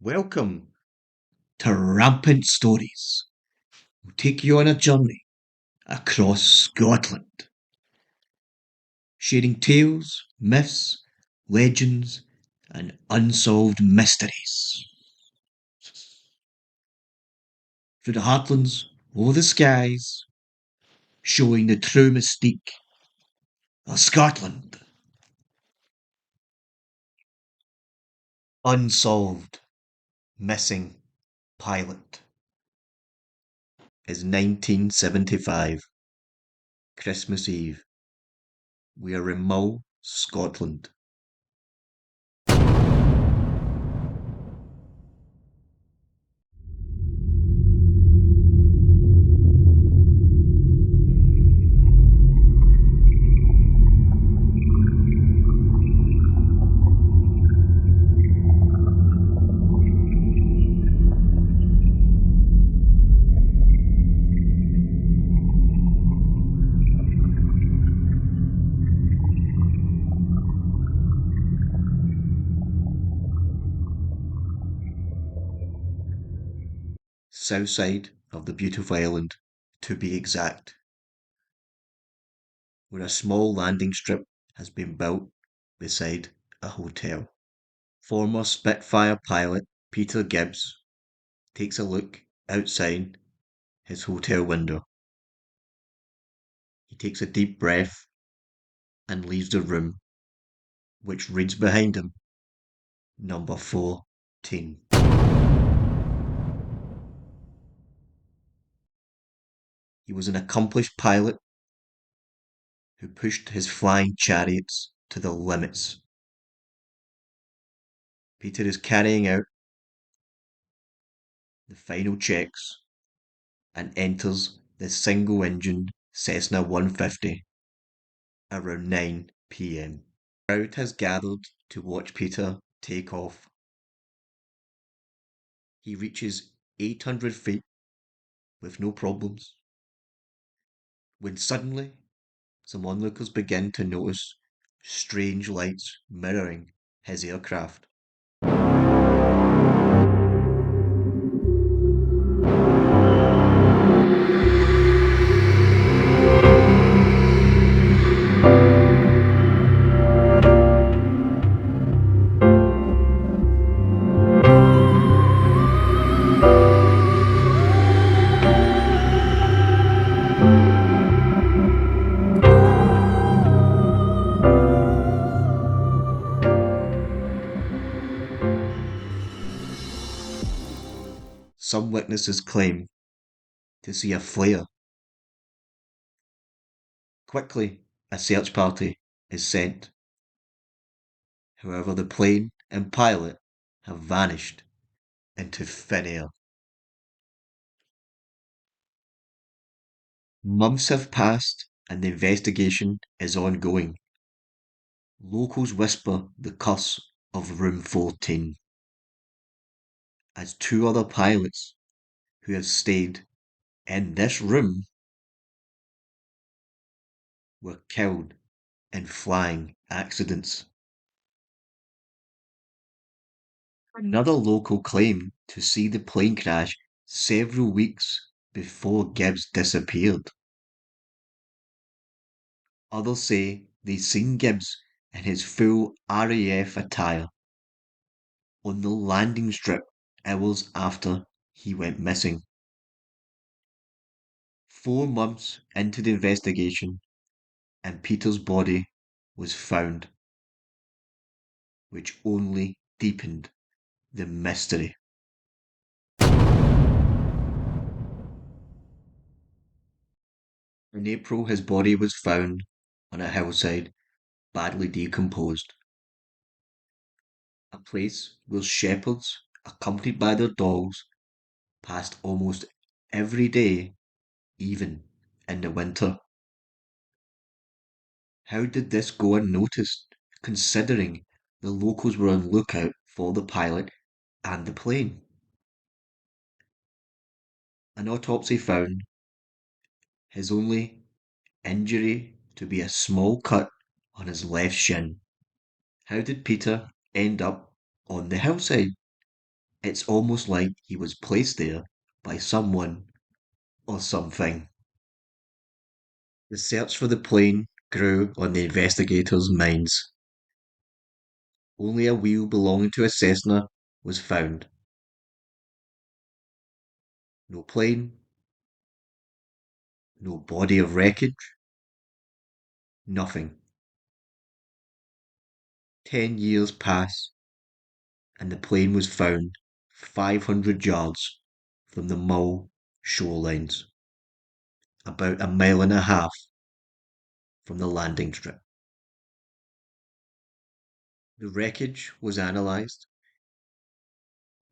Welcome to Rampant Stories. We'll take you on a journey across Scotland, sharing tales, myths, legends, and unsolved mysteries. Through the heartlands, over the skies, showing the true mystique of Scotland. Unsolved Missing Pilot is 1975, Christmas Eve. We are in Mull, Scotland. South side of the beautiful island, to be exact, where a small landing strip has been built beside a hotel. Former Spitfire pilot Peter Gibbs takes a look outside his hotel window. He takes a deep breath and leaves the room, which reads behind him, number 14. He was an accomplished pilot who pushed his flying chariots to the limits. Peter is carrying out the final checks and enters the single-engined Cessna 150 around 9 p.m. The crowd has gathered to watch Peter take off. He reaches 800 feet with no problems, when suddenly some onlookers begin to notice strange lights mirroring his aircraft. Some witnesses claim to see a flare. Quickly, a search party is sent. However, the plane and pilot have vanished into thin air. Months have passed and the investigation is ongoing. Locals whisper the curse of Room 14, as two other pilots who have stayed in this room were killed in flying accidents. Another local claimed to see the plane crash several weeks before Gibbs disappeared. Others say they seen Gibbs in his full RAF attire on the landing strip hours after he went missing. 4 months into the investigation, and Peter's body was found, which only deepened the mystery. In April, his body was found on a hillside, badly decomposed. A place where shepherds, accompanied by their dogs, passed almost every day, even in the winter. How did this go unnoticed, considering the locals were on lookout for the pilot and the plane? An autopsy found his only injury to be a small cut on his left shin. How did Peter end up on the hillside? It's almost like he was placed there by someone or something. The search for the plane grew on the investigators' minds. Only a wheel belonging to a Cessna was found. No plane, no body of wreckage, nothing. 10 years pass, and the plane was found 500 yards from the Mull shorelines, about a mile and a half from the landing strip. The wreckage was analysed.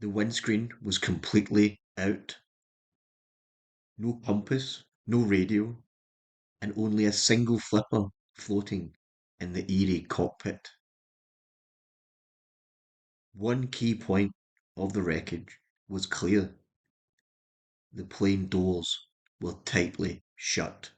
The windscreen was completely out. No compass, no radio, and only a single flipper floating in the eerie cockpit. One key point of the wreckage was clear. The plane doors were tightly shut.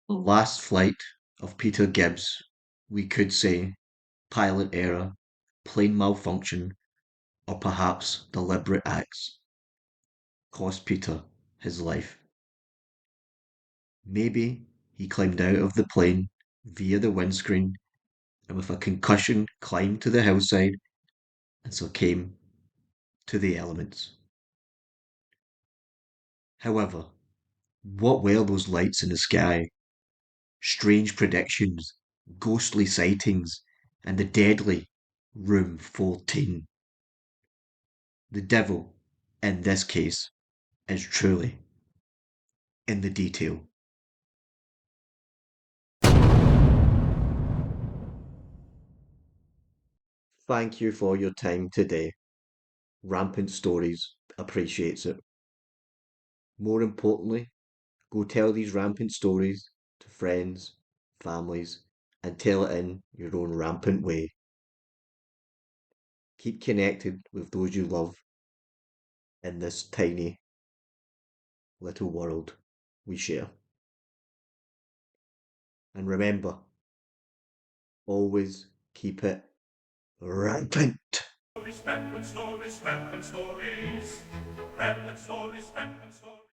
The last flight of Peter Gibbs, we could say pilot error, plane malfunction, or perhaps deliberate acts, cost Peter his life. Maybe he climbed out of the plane via the windscreen and with a concussion climbed to the hillside and succumbed to the elements. However, what were those lights in the sky? Strange predictions, ghostly sightings, and the deadly Room 14. The devil, in this case, is truly in the detail. Thank you for your time today. Rampant Stories appreciates it. More importantly, go tell these rampant stories to friends, families, and tell it in your own rampant way. Keep connected with those you love in this tiny little world we share. And remember, always keep it rampant. Stories, rampant stories, rampant stories, rampant stories, rampant stories.